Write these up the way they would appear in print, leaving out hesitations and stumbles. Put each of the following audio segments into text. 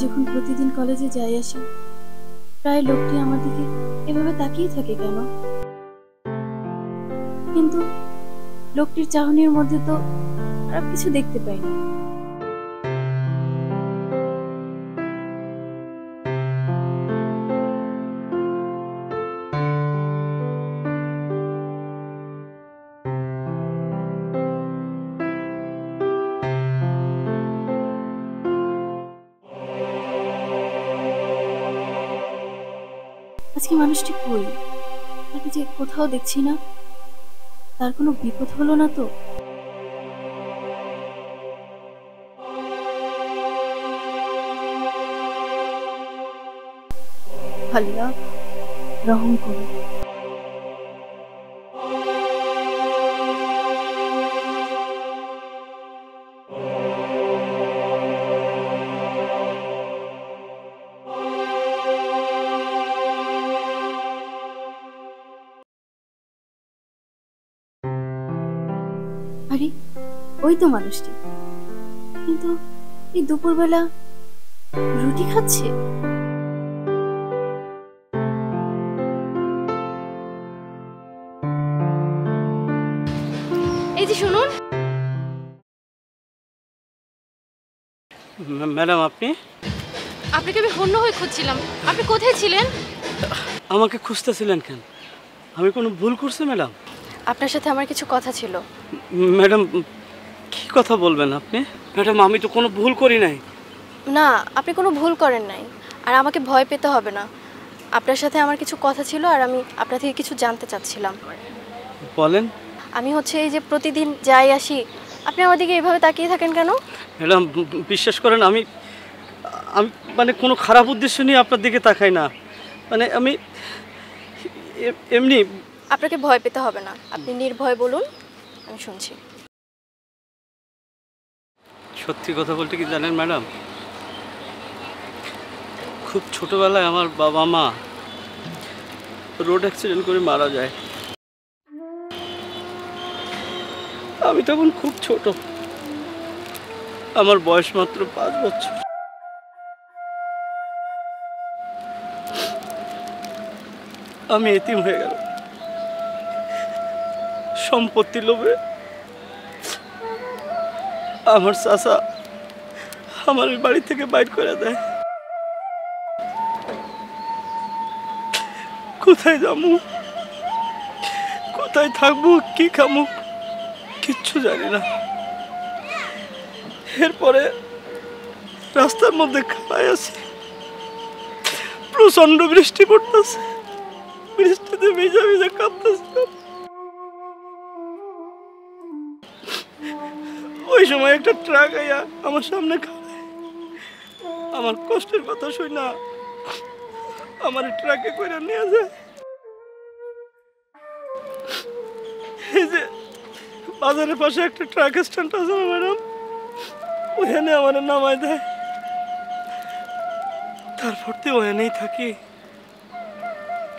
যখন প্রতিদিন কলেজে যাই আসি, প্রায় লোকটি আমার দিকে এভাবে তাকিয়ে থাকে কেন? কিন্তু লোকটির চাহনির মধ্যে তো আর কিছু দেখতে পাই না। আজকে মানুষটি কই? তাকে যে কোথাও দেখছি না। তার কোনো বিপদ হলো না তো? আল্লাহ রহম করুন। আরে ওই তো মানুষটি, কিন্তু এই দুপুরবেলা রুটি খাচ্ছে। এই যে শুনুন। ম্যাডাম আপনি? আপনাকে আমি হন্য হয়ে খুঁজছিলাম, আপনি কোথায় ছিলেন? আমাকে খুঁজতেছিলেন কেন? আমি কোনো ভুল করছি ম্যাডাম? আপনার সাথে আমার কিছু কথা ছিল। ম্যাডাম কি কথা বলবেন আপনি? ম্যাডাম আমি তো কোনো ভুল করি নাই। না, আপনি কোনো ভুল করেন নাই, আর আমাকে ভয় পেতে হবে না। আপনার সাথে আমার কিছু কথা ছিল, আর আমি আপনার থেকে কিছু জানতে চাচ্ছিলাম। বলেন। আমি এই যে প্রতিদিন যাই আসি, আপনি আমার দিকে এভাবে তাকিয়ে থাকেন কেন? ম্যাডাম বিশ্বাস করেন, আমি মানে কোনো খারাপ উদ্দেশ্য নিয়ে আপনার দিকে তাকাই না। মানে আমি এমনি। আপনাকে ভয় পেতে হবে না, আপনি নির্ভয় বলুন, আমি শুনছি। সত্যি কথা বলতে কি জানেন ম্যাডাম, খুব ছোটবেলায় আমার বাবা মা রোড অ্যাক্সিডেন্ট করে মারা যায়। আমি তখন খুব ছোট, আমার বয়স মাত্র 5 বছর। আমি এতিম হয়ে গেল। সম্পত্তি লোভে আমার চাচা আমার বাড়ি থেকে বাইর করে দেয়। কোথায় যাবো, কোথায় থাকবো, কি খাবো কিচ্ছু জানি না। এরপরে রাস্তার মধ্যে খাড়ায় আছি, প্রচন্ড বৃষ্টি পড়তেছে, বৃষ্টিতে ভিজা ভিজা কাঁপতেছে। ওই সময় একটা ট্রাক আইয়া আমার সামনে খাড়ায়। আমার কষ্টের কথা শুই না আমার ট্রাকে কইরা নিয়ে যায়। এই যে বাজারের পাশে একটা ট্রাক স্ট্যান্ড আছে না ম্যাডাম, ওখানে আমার নামায় দেয়। তারপর তো ওখানেই থাকি,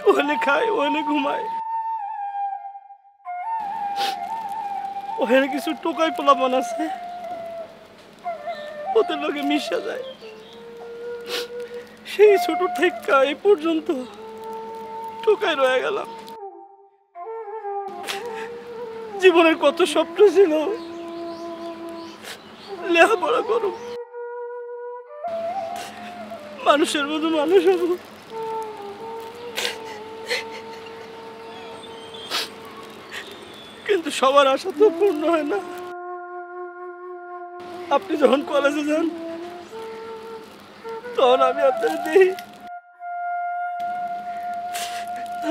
ওখানে খাই, ওখানে ঘুমাই। ওখানে কিছু টোকাই পোলাপান আছে, ওদের লোকে মিশা যায়। সেই ছোট থেকে এই পর্যন্ত টোকাই রয়ে গেলাম। জীবনের কত স্বপ্ন ছিল, লেখাপড়া করো, মানুষের মতো মানুষ হবো, কিন্তু সবার আশা তো পূর্ণ হয় না। আপনি যখন কলেজে যান তখন আমি আপনার দেখি,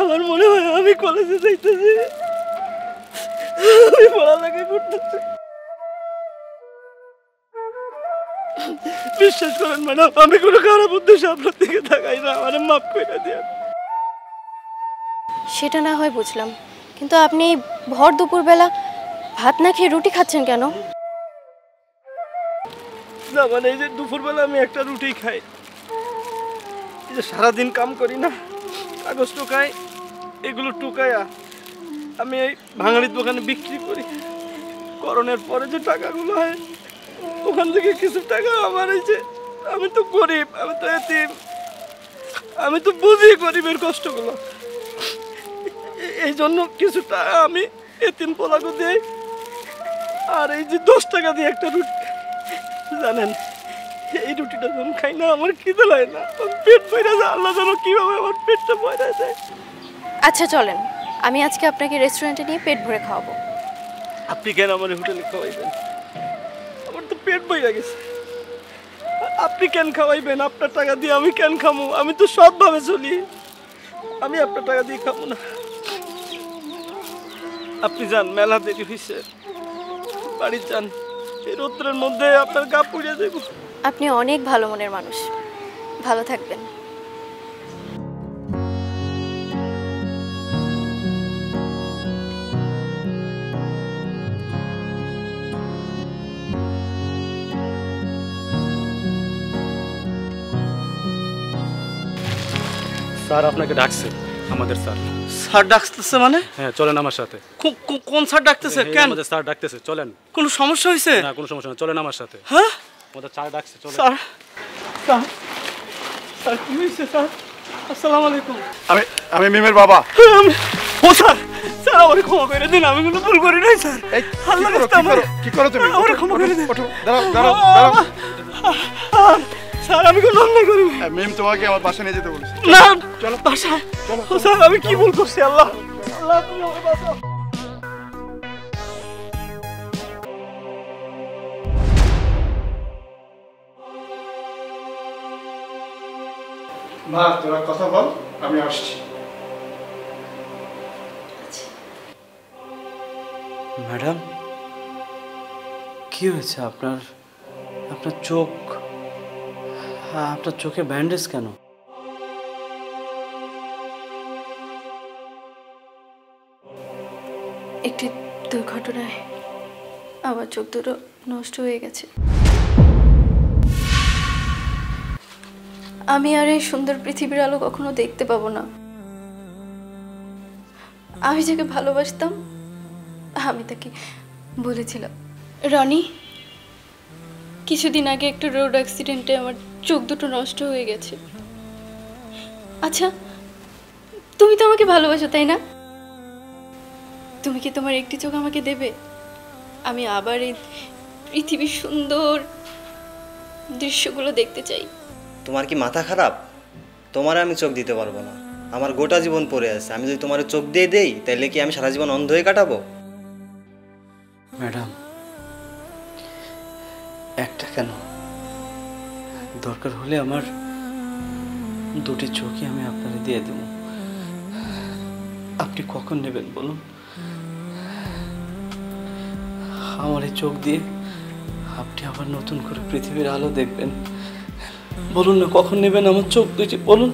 আমার মনে হয় আমি কলেজে যাইতেছি, আমি পড়ালেখা করতেছি। বিশ্বাস করেন ম্যাডাম, আমি কোনো খারাপ উদ্দেশ্যে আপনার দিকে তাকাই না, আমার মাফ করে দেন। সেটা না হয় বুঝলাম, কিন্তু আপনি ভর দুপুরবেলা ভাত না খেয়ে রুটি খাচ্ছেন কেন? না মানে এই যে দুপুরবেলা আমি একটা রুটি খাই, এই যে সারাদিন কাম করি না, কাগজ টোকাই, এগুলো টোকাইয়া আমি এই ভাঙাড়ির দোকানে বিক্রি করি। করণের পরে যে টাকাগুলো হয় ওখান থেকে কিছু টাকা আমার এই যে আমি তো গরিব, আমি তো এতিম, আমি তো বুঝি গরিবের কষ্টগুলো। এই জন্য কিছু টাকা আমি এতিম পোলাকে দিই। আর এই যে 10 টাকা দিয়ে একটা রুটি, জানেন এই রুটিটা যখন খাই না আমার খিদে লাগে না, পেট ভরে যায়। আল্লাহ জানো কিভাবে আমার পেটটা ভরে যায়। আচ্ছা চলেন, আমি আজকে আপনাকে রেস্টুরেন্টে নিয়ে পেট ভরে খাওয়াবো। আপনি কেন আমার হোটেলে খাওয়াইবেন? আমার তো পেট ভরে গেছে। আপনি কেন খাওয়াইবেন? আপনার টাকা দিয়ে আমি কেন খামু? আমি তো সৎভাবে চলি, আমি আপনার টাকা দিয়ে খাবো না। আপনি যান, মেলা দেরি হয়েছে, বাড়ি যান। এই রোদ্রের মধ্যে আপনার গা পুড়ে দেব। আপনি অনেক ভালো মনের মানুষ, ভালো থাকবেন। স্যার আপনাকে ডাকছে, আমাদের স্যার। স্যার ডাকতেছে মানে? হ্যাঁ চলেন আমার সাথে। কোন স্যার ডাকতেছে? কেন? আমাদের স্যার ডাকতেছে, চলেন। কোনো সমস্যা হয়েছে? না কোনো সমস্যা না, চলেন আমার সাথে। হ্যাঁ আমাদের স্যার ডাকছে, চলেন। স্যার, স্যার, স্যার কি হয়েছে স্যার? আসসালামু আলাইকুম। আমি মিমের বাবা। ও স্যার, স্যার আমারে ক্ষমা করে দিন, আমি কোনো ভুল করি নাই স্যার। এই আল্লাহ রাস্তা আমার, কি করো তুমি? আমারে ক্ষমা করে দিন। ওঠো, দাঁড়াও দাঁড়াও দাঁড়াও। স্যার আমি কোনো অন্যায় করি নাই। মিম তোমাকে আমার বাসায় নিয়ে যেতে বলেছে। না চলো বাসা। ও স্যার আমি কি ভুল করছি? আল্লাহ, আল্লাহ তুমি আমাকে বাঁচাও। মা তোরা কথা বল, আমি আসছি। ম্যাডাম কি হয়েছে আপনার? আপনার চোখ, আপনার চোখে ব্যান্ডেজ কেন? একটি দুর্ঘটনায় আমার চোখ দুটো নষ্ট হয়ে গেছে। আমি আর এই সুন্দর পৃথিবীর আলো কখনো দেখতে পাবো না। আমি যাকে ভালোবাসতাম আমি তাকে বলেছিলাম। রনি, কিছুদিন আগে একটা রোড অ্যাক্সিডেন্টে আমার চোখ দুটো নষ্ট হয়ে গেছে। আচ্ছা তুমি তো আমাকে ভালোবাসো তাই না? তুমি কি তোমার একটি চোখ আমাকে দেবে? আমি আবার এই পৃথিবীর সুন্দর দৃশ্যগুলো দেখতে চাই। তোমার কি মাথা খারাপ? তোমার আমি চোখ দিতে পারবো না, আমার গোটা জীবন পড়ে আছে। আমি যদি তোমার চোখ দিয়ে দেই তাহলে কি আমি সারা জীবন অন্ধ হয়ে কাটাবো? ম্যাডাম একটা কেন, দরকার হলে আমার দুটি চোখই আমি আপনাকে দিয়ে দেব। আপনি কখন নেবেন বলুন? আমার এই চোখ দিয়ে আপনি আবার নতুন করে পৃথিবীর আলো দেখবেন। বলুন না কখন নেবেন আমার চোখ দুটি, বলুন।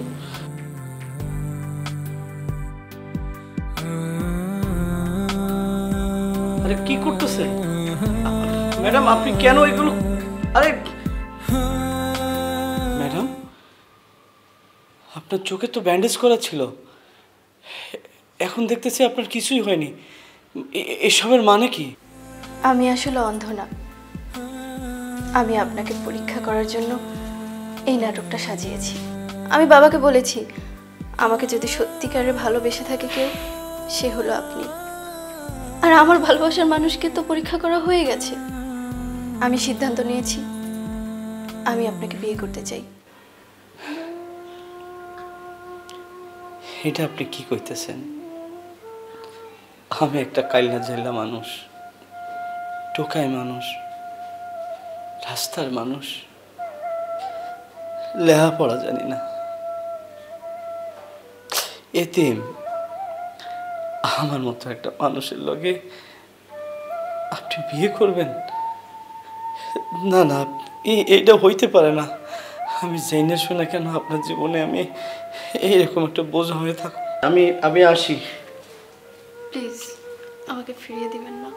আরে কি করতেছেন ম্যাডাম? আপনি কেন এগুলো? আরে ম্যাডাম আপনার চোখে তো ব্যান্ডেজ করা ছিল, এখন দেখতেছি আপনার কিছুই হয়নি। এসবের মানে কি? আমি আসলে অন্ধ না, আমি আপনাকে পরীক্ষা করার জন্য এই নাটকটা সাজিয়েছি। আমি বাবাকে বলেছি আমাকে যদি সত্যিকারের ভালোবেসে থাকে কেউ, সে হলো আপনি। আর আমার ভালোবাসার মানুষকে তো পরীক্ষা করা হয়ে গেছে। আমি সিদ্ধান্ত নিয়েছি আমি আপনাকে বিয়ে করতে চাই। এটা আপনি কি কইতেছেন? আমি একটা কাইলা জাইলা মানুষ, টোকাই মানুষ, রাস্তার মানুষ, লেখাপড়া জানি না, এতিম। আমার মতো একটা মানুষের লগে আপনি বিয়ে করবেন? না না, এইটা হইতে পারে না। আমি জেনে শুনে কেন আপনার জীবনে আমি এইরকম একটা বোঝা হয়ে থাকব? আমি আসি। প্লিজ আমাকে ফিরিয়ে দিবেন না।